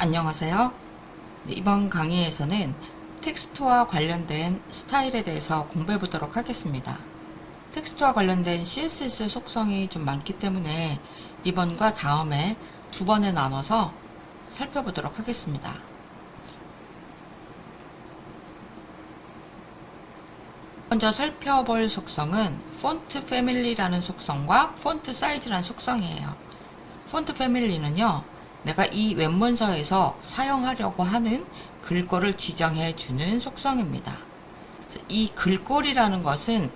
안녕하세요. 이번 강의에서는 텍스트와 관련된 스타일에 대해서 공부해 보도록 하겠습니다. 텍스트와 관련된 CSS 속성이 좀 많기 때문에 이번과 다음에 두 번에 나눠서 살펴보도록 하겠습니다. 먼저 살펴볼 속성은 폰트 패밀리라는 속성과 폰트 사이즈라는 속성이에요. 폰트 패밀리는요, 내가 이 웹문서에서 사용하려고 하는 글꼴을 지정해 주는 속성입니다. 이 글꼴이라는 것은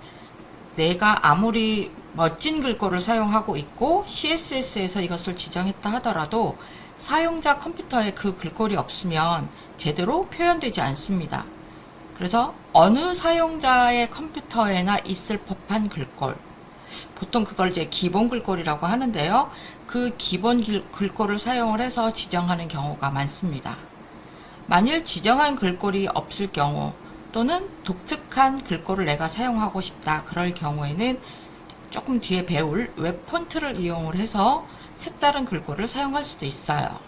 내가 아무리 멋진 글꼴을 사용하고 있고 CSS에서 이것을 지정했다 하더라도 사용자 컴퓨터에 그 글꼴이 없으면 제대로 표현되지 않습니다. 그래서 어느 사용자의 컴퓨터에나 있을 법한 글꼴, 보통 그걸 이제 기본 글꼴이라고 하는데요. 그 기본 글꼴을 사용을 해서 지정하는 경우가 많습니다. 만일 지정한 글꼴이 없을 경우 또는 독특한 글꼴을 내가 사용하고 싶다 그럴 경우에는 조금 뒤에 배울 웹 폰트를 이용을 해서 색다른 글꼴을 사용할 수도 있어요.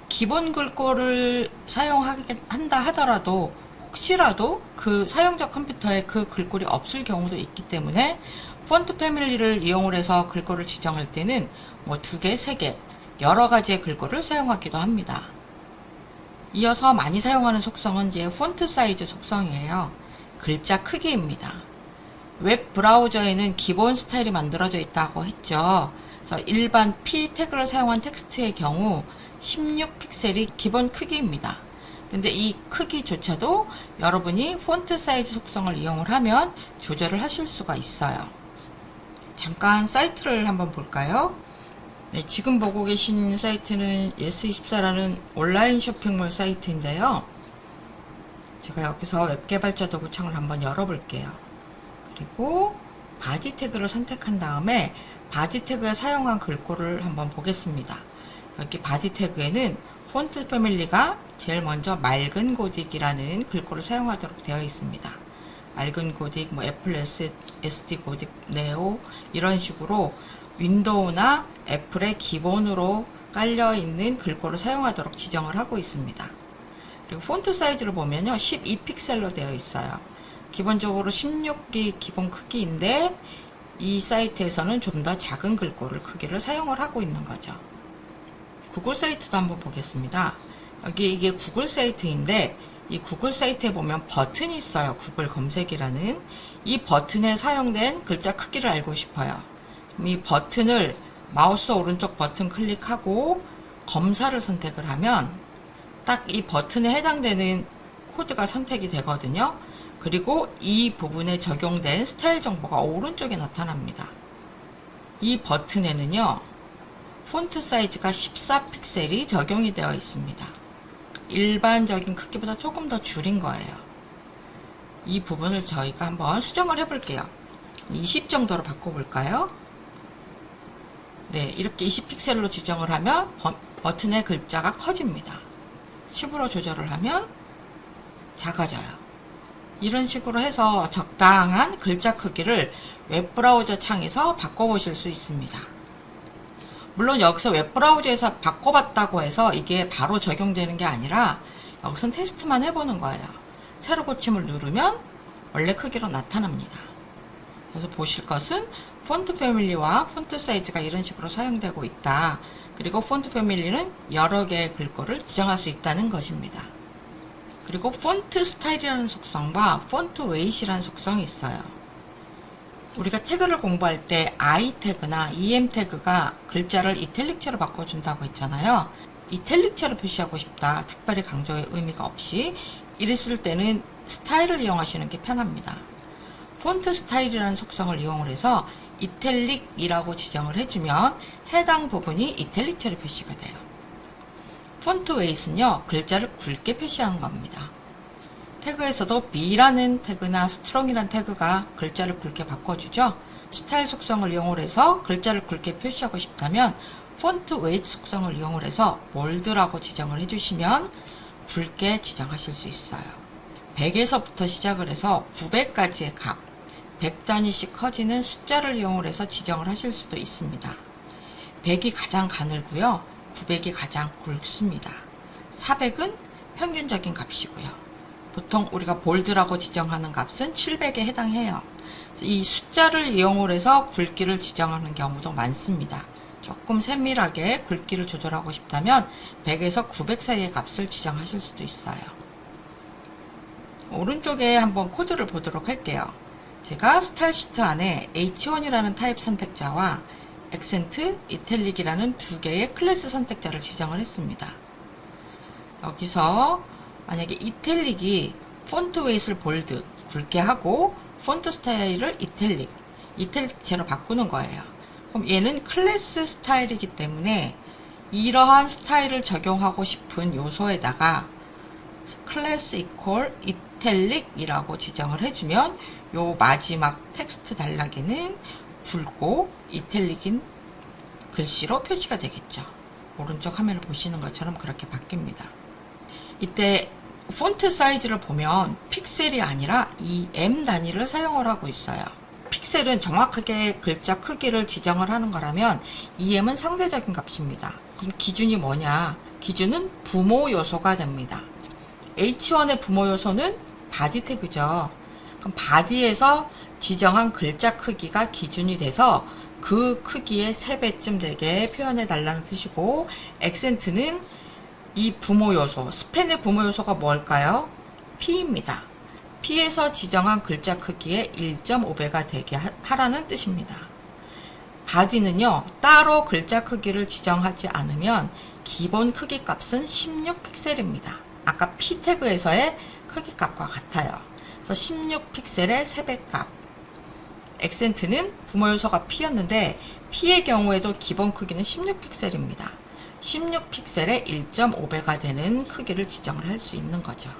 기본 글꼴을 사용한다 하더라도 혹시라도 그 사용자 컴퓨터에 그 글꼴이 없을 경우도 있기 때문에 폰트 패밀리를 이용을 해서 글꼴을 지정할 때는 뭐 2개, 3개 여러 가지의 글꼴을 사용하기도 합니다. 이어서 많이 사용하는 속성은 이제 폰트 사이즈 속성이에요. 글자 크기입니다. 웹 브라우저에는 기본 스타일이 만들어져 있다고 했죠. 그래서 일반 P 태그를 사용한 텍스트의 경우 16픽셀이 기본 크기입니다. 근데 이 크기조차도 여러분이 폰트 사이즈 속성을 이용을 하면 조절을 하실 수가 있어요. 잠깐 사이트를 한번 볼까요? 네, 지금 보고 계신 사이트는 예스24라는 온라인 쇼핑몰 사이트인데요. 제가 여기서 웹 개발자 도구 창을 한번 열어볼게요. 그리고 바디 태그를 선택한 다음에 바디 태그에 사용한 글꼴을 한번 보겠습니다. 여기 바디 태그에는 폰트 패밀리가 제일 먼저 맑은 고딕이라는 글꼴을 사용하도록 되어 있습니다. 맑은 고딕, 뭐 애플 SD 고딕, 네오 이런 식으로 윈도우나 애플의 기본으로 깔려있는 글꼴을 사용하도록 지정을 하고 있습니다. 그리고 폰트 사이즈를 보면요, 12픽셀로 되어 있어요. 기본적으로 16기 기본 크기인데 이 사이트에서는 좀 더 작은 글꼴을 크기를 사용을 하고 있는 거죠. 구글 사이트도 한번 보겠습니다. 여기 이게 구글 사이트인데 이 구글 사이트에 보면 버튼이 있어요. 구글 검색이라는 이 버튼에 사용된 글자 크기를 알고 싶어요. 이 버튼을 마우스 오른쪽 버튼 클릭하고 검사를 선택을 하면 딱 이 버튼에 해당되는 코드가 선택이 되거든요. 그리고 이 부분에 적용된 스타일 정보가 오른쪽에 나타납니다. 이 버튼에는요, 폰트 사이즈가 14픽셀이 적용이 되어 있습니다. 일반적인 크기보다 조금 더 줄인 거예요. 이 부분을 저희가 한번 수정을 해볼게요. 20 정도로 바꿔볼까요? 네, 이렇게 20픽셀로 지정을 하면 버튼의 글자가 커집니다. 10으로 조절을 하면 작아져요. 이런 식으로 해서 적당한 글자 크기를 웹브라우저 창에서 바꿔보실 수 있습니다. 물론 여기서 웹브라우저에서 바꿔봤다고 해서 이게 바로 적용되는 게 아니라 여기선 테스트만 해보는 거예요. 새로 고침을 누르면 원래 크기로 나타납니다. 그래서 보실 것은 폰트 패밀리와 폰트 사이즈가 이런 식으로 사용되고 있다. 그리고 폰트 패밀리는 여러 개의 글꼴을 지정할 수 있다는 것입니다. 그리고 폰트 스타일이라는 속성과 폰트 웨이트라는 속성이 있어요. 우리가 태그를 공부할 때 I 태그나 EM 태그가 글자를 이탈릭체로 바꿔준다고 했잖아요. 이탈릭체로 표시하고 싶다, 특별히 강조의 의미가 없이 이랬을 때는 스타일을 이용하시는 게 편합니다. 폰트 스타일이라는 속성을 이용을 해서 이탈릭이라고 지정을 해주면 해당 부분이 이탈릭체로 표시가 돼요. 폰트 웨이트는요, 글자를 굵게 표시하는 겁니다. 태그에서도 B라는 태그나 스트롱이라는 태그가 글자를 굵게 바꿔주죠. 스타일 속성을 이용을 해서 글자를 굵게 표시하고 싶다면 폰트 웨이트 속성을 이용을 해서 볼드라고 지정을 해주시면 굵게 지정하실 수 있어요. 100에서부터 시작을 해서 900까지의 각, 100단위씩 커지는 숫자를 이용을 해서 지정을 하실 수도 있습니다. 100이 가장 가늘고요. 900이 가장 굵습니다. 400은 평균적인 값이고요. 보통 우리가 볼드라고 지정하는 값은 700에 해당해요. 이 숫자를 이용을 해서 굵기를 지정하는 경우도 많습니다. 조금 세밀하게 굵기를 조절하고 싶다면 100에서 900 사이의 값을 지정하실 수도 있어요. 오른쪽에 한번 코드를 보도록 할게요. 제가 스타일 시트 안에 H1이라는 타입 선택자와 액센트, 이탈릭이라는 두 개의 클래스 선택자를 지정을 했습니다. 여기서 만약에 이탈릭이 폰트 웨이트를 볼드, 굵게 하고 폰트 스타일을 이탈릭체로 바꾸는 거예요. 그럼 얘는 클래스 스타일이기 때문에 이러한 스타일을 적용하고 싶은 요소에다가 클래스 이퀄 이탈릭이라고 지정을 해주면 요 마지막 텍스트 단락에는 굵고 이탈릭인 글씨로 표시가 되겠죠. 오른쪽 화면을 보시는 것처럼 그렇게 바뀝니다. 이때 폰트 사이즈를 보면 픽셀이 아니라 EM 단위를 사용을 하고 있어요. 픽셀은 정확하게 글자 크기를 지정을 하는 거라면 EM은 상대적인 값입니다. 그럼 기준이 뭐냐? 기준은 부모 요소가 됩니다. H1의 부모 요소는 바디 태그죠. 그럼 바디에서 지정한 글자 크기가 기준이 돼서 그 크기의 3배쯤 되게 표현해 달라는 뜻이고, 액센트는 이 부모 요소, 스펜의 부모 요소가 뭘까요? P입니다. P에서 지정한 글자 크기의 1.5배가 되게 하라는 뜻입니다. 바디는요, 따로 글자 크기를 지정하지 않으면 기본 크기 값은 16픽셀입니다. 아까 P 태그에서의 크기 값과 같아요. 그래서 16픽셀의 3배 값. 액센트는 부모 요소가 P였는데 P의 경우에도 기본 크기는 16픽셀입니다. 16픽셀의 1.5배가 되는 크기를 지정을 할 수 있는 거죠.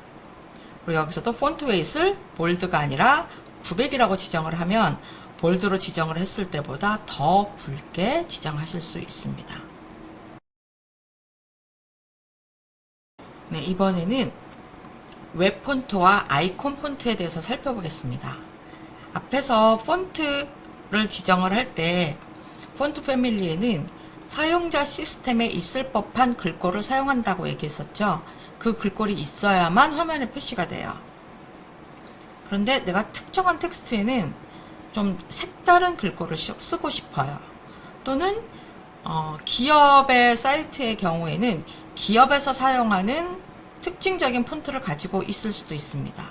그리고 여기서도 폰트 웨이트를 볼드가 아니라 900이라고 지정을 하면 볼드로 지정을 했을 때보다 더 굵게 지정하실 수 있습니다. 네, 이번에는 웹 폰트와 아이콘 폰트에 대해서 살펴보겠습니다. 앞에서 폰트를 지정을 할 때 폰트 패밀리에는 사용자 시스템에 있을 법한 글꼴을 사용한다고 얘기했었죠. 그 글꼴이 있어야만 화면에 표시가 돼요. 그런데 내가 특정한 텍스트에는 좀 색다른 글꼴을 쓰고 싶어요. 또는 기업의 사이트의 경우에는 기업에서 사용하는 특징적인 폰트를 가지고 있을 수도 있습니다.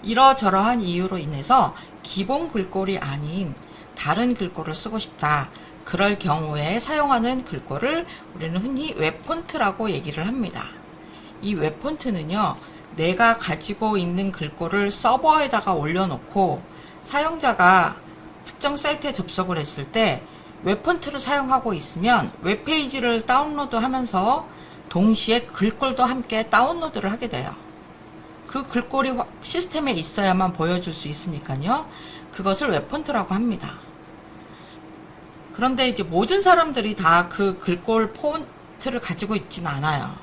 이러저러한 이유로 인해서 기본 글꼴이 아닌 다른 글꼴을 쓰고 싶다. 그럴 경우에 사용하는 글꼴을 우리는 흔히 웹폰트라고 얘기를 합니다. 이 웹폰트는요, 내가 가지고 있는 글꼴을 서버에다가 올려놓고 사용자가 특정 사이트에 접속을 했을 때 웹폰트를 사용하고 있으면 웹페이지를 다운로드하면서 동시에 글꼴도 함께 다운로드를 하게 돼요. 그 글꼴이 시스템에 있어야만 보여줄 수 있으니까요. 그것을 웹폰트라고 합니다. 그런데 이제 모든 사람들이 다 그 글꼴 폰트를 가지고 있지는 않아요.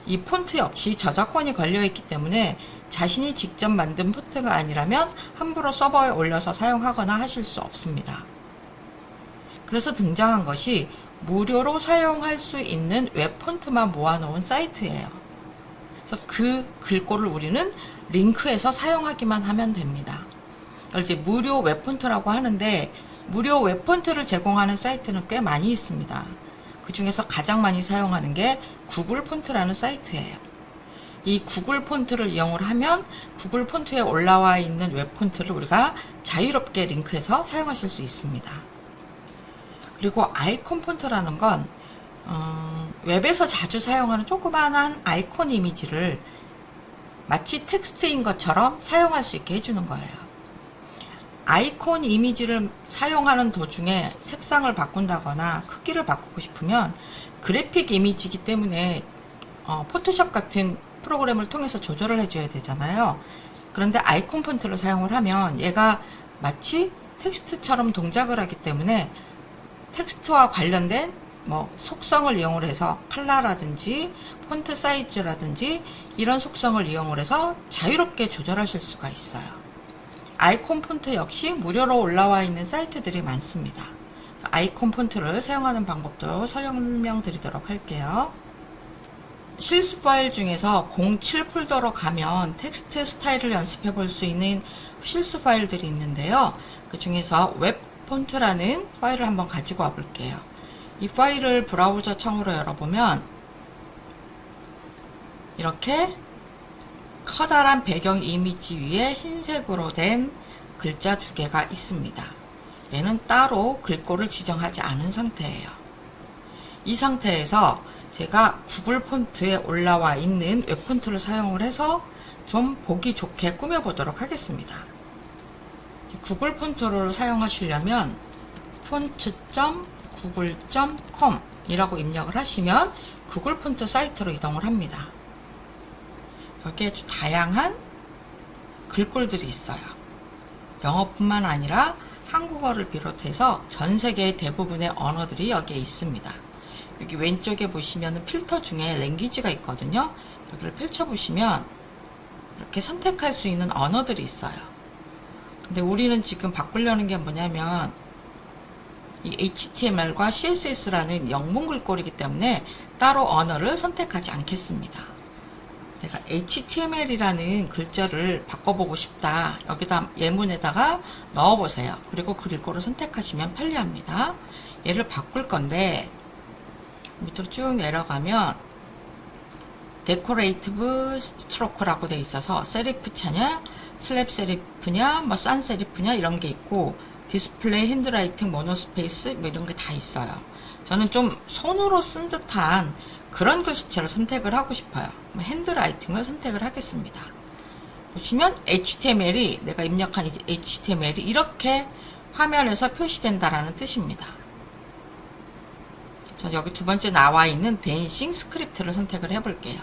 이 폰트 역시 저작권이 걸려있기 때문에 자신이 직접 만든 폰트가 아니라면 함부로 서버에 올려서 사용하거나 하실 수 없습니다. 그래서 등장한 것이 무료로 사용할 수 있는 웹 폰트만 모아놓은 사이트예요. 그래서 그 글꼴을 우리는 링크해서 사용하기만 하면 됩니다. 그걸 이제 무료 웹 폰트라고 하는데, 무료 웹 폰트를 제공하는 사이트는 꽤 많이 있습니다. 그 중에서 가장 많이 사용하는 게 구글 폰트라는 사이트예요. 이 구글 폰트를 이용을 하면 구글 폰트에 올라와 있는 웹 폰트를 우리가 자유롭게 링크해서 사용하실 수 있습니다. 그리고 아이콘 폰트라는 건 웹에서 자주 사용하는 조그만한 아이콘 이미지를 마치 텍스트인 것처럼 사용할 수 있게 해주는 거예요. 아이콘 이미지를 사용하는 도중에 색상을 바꾼다거나 크기를 바꾸고 싶으면 그래픽 이미지이기 때문에 포토샵 같은 프로그램을 통해서 조절을 해줘야 되잖아요. 그런데 아이콘 폰트를 사용을 하면 얘가 마치 텍스트처럼 동작을 하기 때문에 텍스트와 관련된 속성을 이용을 해서 컬러라든지 폰트 사이즈라든지 이런 속성을 이용을 해서 자유롭게 조절하실 수가 있어요. 아이콘 폰트 역시 무료로 올라와 있는 사이트들이 많습니다. 아이콘 폰트를 사용하는 방법도 설명드리도록 할게요. 실습 파일 중에서 07 폴더로 가면 텍스트 스타일을 연습해 볼 수 있는 실습 파일들이 있는데요. 그 중에서 웹 폰트라는 파일을 한번 가지고 와 볼게요. 이 파일을 브라우저 창으로 열어보면 이렇게 커다란 배경 이미지 위에 흰색으로 된 글자 2개가 있습니다. 얘는 따로 글꼴을 지정하지 않은 상태예요. 이 상태에서 제가 구글 폰트에 올라와 있는 웹 폰트를 사용을 해서 좀 보기 좋게 꾸며 보도록 하겠습니다. 구글 폰트를 사용하시려면 font.google.com 이라고 입력을 하시면 구글 폰트 사이트로 이동을 합니다. 여기에 아주 다양한 글꼴들이 있어요. 영어뿐만 아니라 한국어를 비롯해서 전 세계의 대부분의 언어들이 여기에 있습니다. 여기 왼쪽에 보시면 필터 중에 랭귀지가 있거든요. 여기를 펼쳐보시면 이렇게 선택할 수 있는 언어들이 있어요. 근데 우리는 지금 바꾸려는 게 뭐냐면 이 HTML과 CSS라는 영문 글꼴이기 때문에 따로 언어를 선택하지 않겠습니다. 내가 HTML이라는 글자를 바꿔보고 싶다. 여기다 예문에다가 넣어보세요. 그리고 그 글꼴을 선택하시면 편리합니다. 얘를 바꿀 건데 밑으로 쭉 내려가면 데코레이티브 스트로크라고 돼 있어서 세리프냐냐, 슬랩 세리프냐, 뭐 싼 세리프냐 이런 게 있고 디스플레이, 핸드라이팅, 모노스페이스 뭐 이런 게 다 있어요. 저는 좀 손으로 쓴 듯한 그런 글씨체를 선택을 하고 싶어요. 핸드라이팅을 선택을 하겠습니다. 보시면 HTML이 내가 입력한 HTML이 이렇게 화면에서 표시된다라는 뜻입니다. 전 여기 두 번째 나와 있는 댄싱 스크립트를 선택을 해볼게요.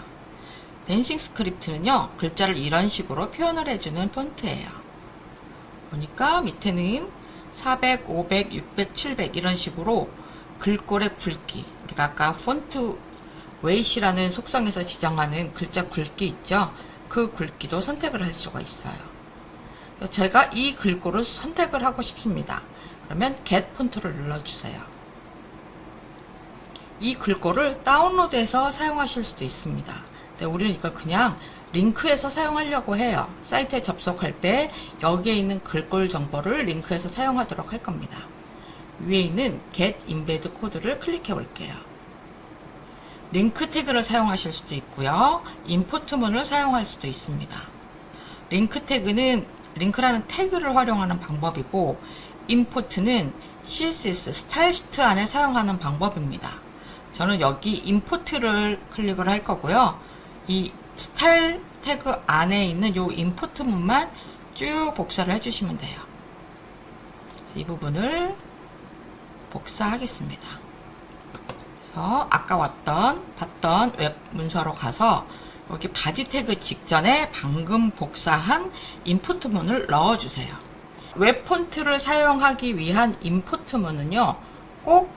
댄싱 스크립트는요, 글자를 이런 식으로 표현을 해주는 폰트예요. 보니까 밑에는 400, 500, 600, 700 이런 식으로 글꼴의 굵기, 우리가 아까 폰트 웨이시라는 속성에서 지정하는 글자 굵기 있죠? 그 굵기도 선택을 할 수가 있어요. 제가 이 글꼴을 선택을 하고 싶습니다. 그러면 Get 폰트를 눌러주세요. 이 글꼴을 다운로드해서 사용하실 수도 있습니다. 근데 우리는 이걸 그냥 링크해서 사용하려고 해요. 사이트에 접속할 때 여기에 있는 글꼴 정보를 링크해서 사용하도록 할 겁니다. 위에 있는 Get Embed 코드를 클릭해 볼게요. 링크 태그를 사용하실 수도 있고요. 임포트문을 사용할 수도 있습니다. 링크 태그는 링크라는 태그를 활용하는 방법이고 임포트는 CSS 스타일 시트 안에 사용하는 방법입니다. 저는 여기 임포트를 클릭을 할 거고요. 이 스타일 태그 안에 있는 요 임포트문만 쭉 복사를 해주시면 돼요. 이 부분을 복사하겠습니다. 그래서 아까 봤던 웹 문서로 가서 여기 바디 태그 직전에 방금 복사한 임포트문을 넣어주세요. 웹 폰트를 사용하기 위한 임포트문은요, 꼭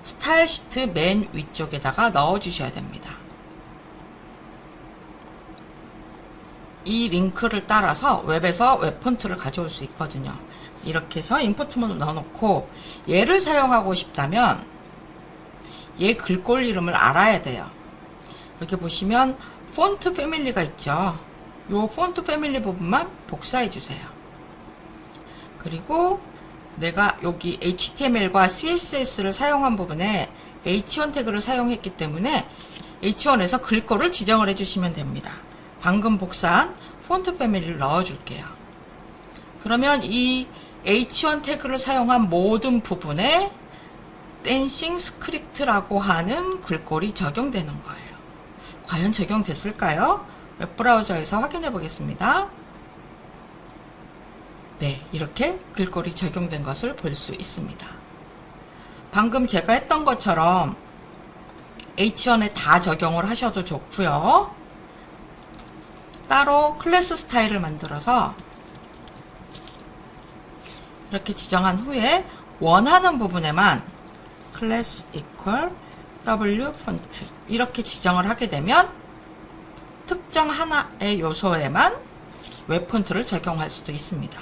스타일 시트 맨 위쪽에다가 넣어주셔야 됩니다. 이 링크를 따라서 웹에서 웹 폰트를 가져올 수 있거든요. 이렇게 해서 임포트문을 넣어놓고 얘를 사용하고 싶다면 얘 글꼴 이름을 알아야 돼요. 여기 보시면 폰트 패밀리가 있죠. 요 폰트 패밀리 부분만 복사해 주세요. 그리고 내가 여기 HTML과 CSS를 사용한 부분에 H1 태그를 사용했기 때문에 H1에서 글꼴을 지정을 해주시면 됩니다. 방금 복사한 폰트 패밀리를 넣어줄게요. 그러면 이 H1 태그를 사용한 모든 부분에 댄싱 스크립트라고 하는 글꼴이 적용되는 거예요. 과연 적용됐을까요? 웹브라우저에서 확인해 보겠습니다. 네, 이렇게 글꼴이 적용된 것을 볼 수 있습니다. 방금 제가 했던 것처럼 H1에 다 적용을 하셔도 좋고요. 따로 클래스 스타일을 만들어서 이렇게 지정한 후에 원하는 부분에만 클래스 equal W 폰트 이렇게 지정을 하게 되면 특정 하나의 요소에만 웹 폰트를 적용할 수도 있습니다.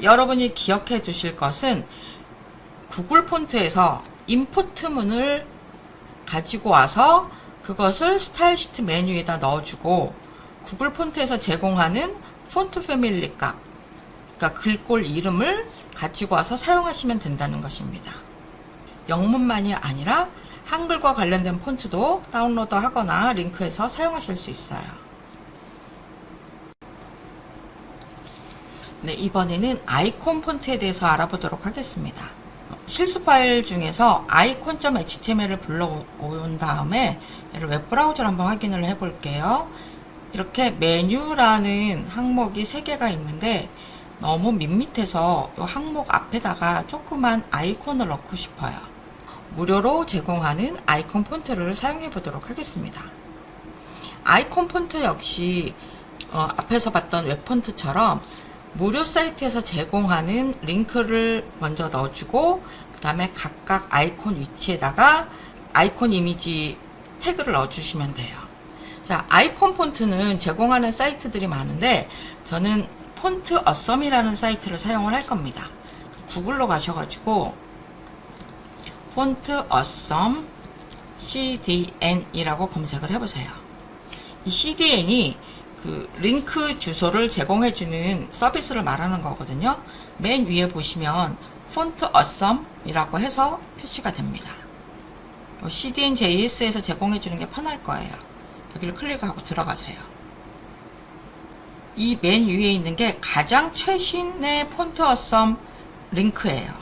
여러분이 기억해 두실 것은 구글 폰트에서 임포트문을 가지고 와서 그것을 스타일 시트 메뉴에다 넣어주고 구글 폰트에서 제공하는 폰트 패밀리 값, 그러니까 글꼴 이름을 가지고 와서 사용하시면 된다는 것입니다. 영문만이 아니라 한글과 관련된 폰트도 다운로드 하거나 링크해서 사용하실 수 있어요. 네, 이번에는 아이콘 폰트에 대해서 알아보도록 하겠습니다. 실습 파일 중에서 icon.html을 불러온 다음에 웹브라우저를 한번 확인을 해 볼게요. 이렇게 메뉴라는 항목이 3개가 있는데 너무 밋밋해서 이 항목 앞에다가 조그만 아이콘을 넣고 싶어요. 무료로 제공하는 아이콘 폰트를 사용해 보도록 하겠습니다. 아이콘 폰트 역시 앞에서 봤던 웹 폰트처럼 무료 사이트에서 제공하는 링크를 먼저 넣어주고 그 다음에 각각 아이콘 위치에다가 아이콘 이미지 태그를 넣어주시면 돼요. 자, 아이콘 폰트는 제공하는 사이트들이 많은데 저는 폰트 어썸이라는 사이트를 사용을 할 겁니다. 구글로 가셔가지고 폰트 어썸 CDN이라고 검색을 해보세요. 이 CDN이 그 링크 주소를 제공해주는 서비스를 말하는 거거든요. 맨 위에 보시면 폰트 어썸이라고 해서 표시가 됩니다. CDN JS에서 제공해주는 게 편할 거예요. 여기를 클릭하고 들어가세요. 이 맨 위에 있는 게 가장 최신의 폰트 어썸 링크예요.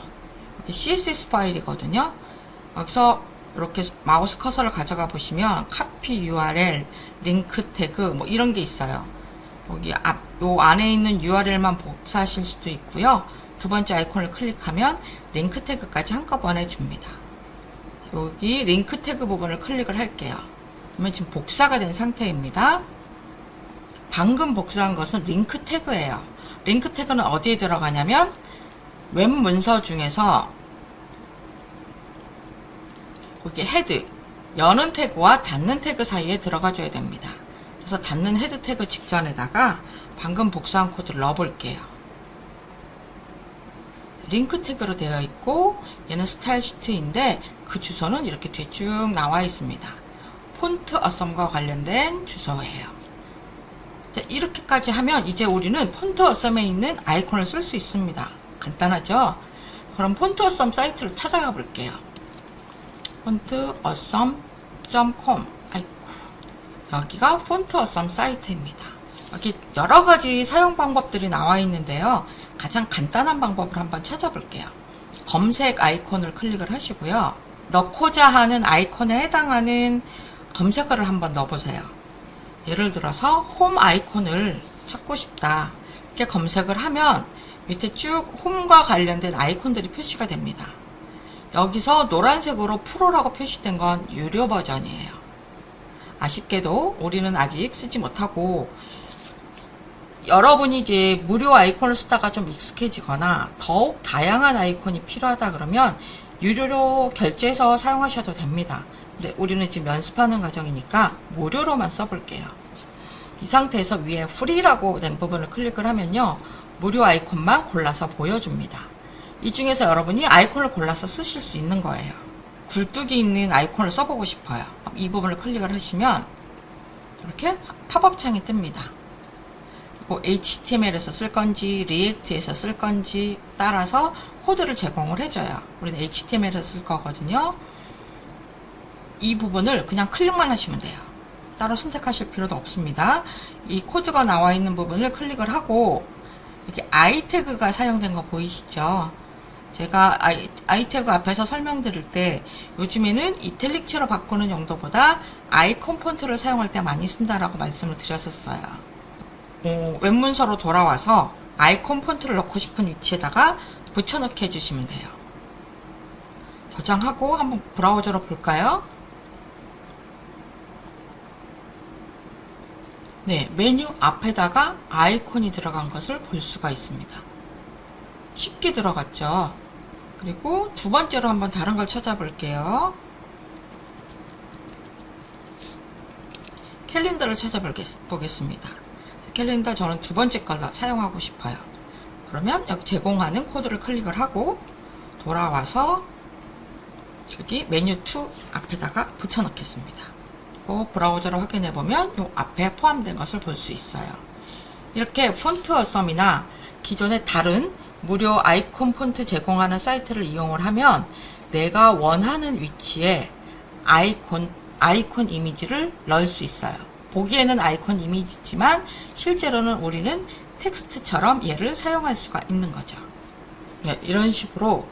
여기 CSS 파일이거든요. 여기서 이렇게 마우스 커서를 가져가 보시면 카피 URL, 링크 태그 뭐 이런 게 있어요. 여기 요 안에 있는 URL만 복사하실 수도 있고요. 두 번째 아이콘을 클릭하면 링크 태그까지 한꺼번에 줍니다. 여기 링크 태그 부분을 클릭을 할게요. 그러면 지금 복사가 된 상태입니다. 방금 복사한 것은 링크 태그예요. 링크 태그는 어디에 들어가냐면 웹 문서 중에서 여기 헤드, 여는 태그와 닫는 태그 사이에 들어가 줘야 됩니다. 그래서 닫는 헤드 태그 직전에다가 방금 복사한 코드를 넣어 볼게요. 링크 태그로 되어 있고 얘는 스타일 시트인데 그 주소는 이렇게 뒤에 쭉 나와 있습니다. 폰트 어썸과 관련된 주소예요. 자, 이렇게까지 하면 이제 우리는 폰트 어썸에 있는 아이콘을 쓸 수 있습니다. 간단하죠? 그럼 폰트 어썸 사이트를 찾아가 볼게요. 폰트 어썸.com. 아이고, 여기가 폰트 어썸 사이트입니다. 여기 여러 가지 사용 방법들이 나와 있는데요. 가장 간단한 방법을 한번 찾아볼게요. 검색 아이콘을 클릭을 하시고요. 넣고자 하는 아이콘에 해당하는 검색어를 한번 넣어보세요. 예를 들어서 홈 아이콘을 찾고 싶다. 이렇게 검색을 하면 밑에 쭉 홈과 관련된 아이콘들이 표시가 됩니다. 여기서 노란색으로 프로라고 표시된 건 유료 버전이에요. 아쉽게도 우리는 아직 쓰지 못하고 여러분이 이제 무료 아이콘을 쓰다가 좀 익숙해지거나 더욱 다양한 아이콘이 필요하다 그러면 유료로 결제해서 사용하셔도 됩니다. 근데 우리는 지금 연습하는 과정이니까 무료로만 써볼게요. 이 상태에서 위에 프리라고 된 부분을 클릭을 하면요. 무료 아이콘만 골라서 보여줍니다. 이 중에서 여러분이 아이콘을 골라서 쓰실 수 있는 거예요. 굴뚝이 있는 아이콘을 써보고 싶어요. 이 부분을 클릭을 하시면 이렇게 팝업 창이 뜹니다. 그리고 HTML에서 쓸 건지 리액트에서 쓸 건지 따라서 코드를 제공을 해줘요. 우리는 HTML에서 쓸 거거든요. 이 부분을 그냥 클릭만 하시면 돼요. 따로 선택하실 필요도 없습니다. 이 코드가 나와 있는 부분을 클릭을 하고 이렇게 I 태그가 사용된 거 보이시죠? 제가 I 태그 앞에서 설명드릴 때 요즘에는 이탈릭체로 바꾸는 용도보다 아이콘 폰트를 사용할 때 많이 쓴다라고 말씀을 드렸었어요. 웹문서로 돌아와서 아이콘 폰트를 넣고 싶은 위치에다가 붙여넣기 해주시면 돼요. 저장하고 한번 브라우저로 볼까요? 네, 메뉴 앞에다가 아이콘이 들어간 것을 볼 수가 있습니다. 쉽게 들어갔죠. 그리고 두 번째로 한번 다른 걸 찾아볼게요. 캘린더를 찾아보겠습니다. 캘린더 저는 두 번째 걸로 사용하고 싶어요. 그러면 여기 제공하는 코드를 클릭을 하고 돌아와서 여기 메뉴 2 앞에다가 붙여넣겠습니다. 그리고 브라우저를 확인해 보면 이 앞에 포함된 것을 볼 수 있어요. 이렇게 폰트 어썸이나 기존의 다른 무료 아이콘 폰트 제공하는 사이트를 이용을 하면 내가 원하는 위치에 아이콘 이미지를 넣을 수 있어요. 보기에는 아이콘 이미지지만 실제로는 우리는 텍스트처럼 얘를 사용할 수가 있는 거죠. 네, 이런 식으로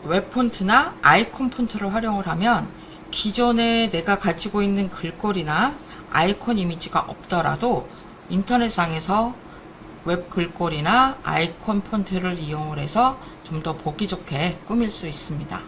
웹 폰트나 아이콘 폰트를 활용을 하면 기존에 내가 가지고 있는 글꼴이나 아이콘 이미지가 없더라도 인터넷상에서 웹 글꼴이나 아이콘 폰트를 이용을 해서 좀 더 보기 좋게 꾸밀 수 있습니다.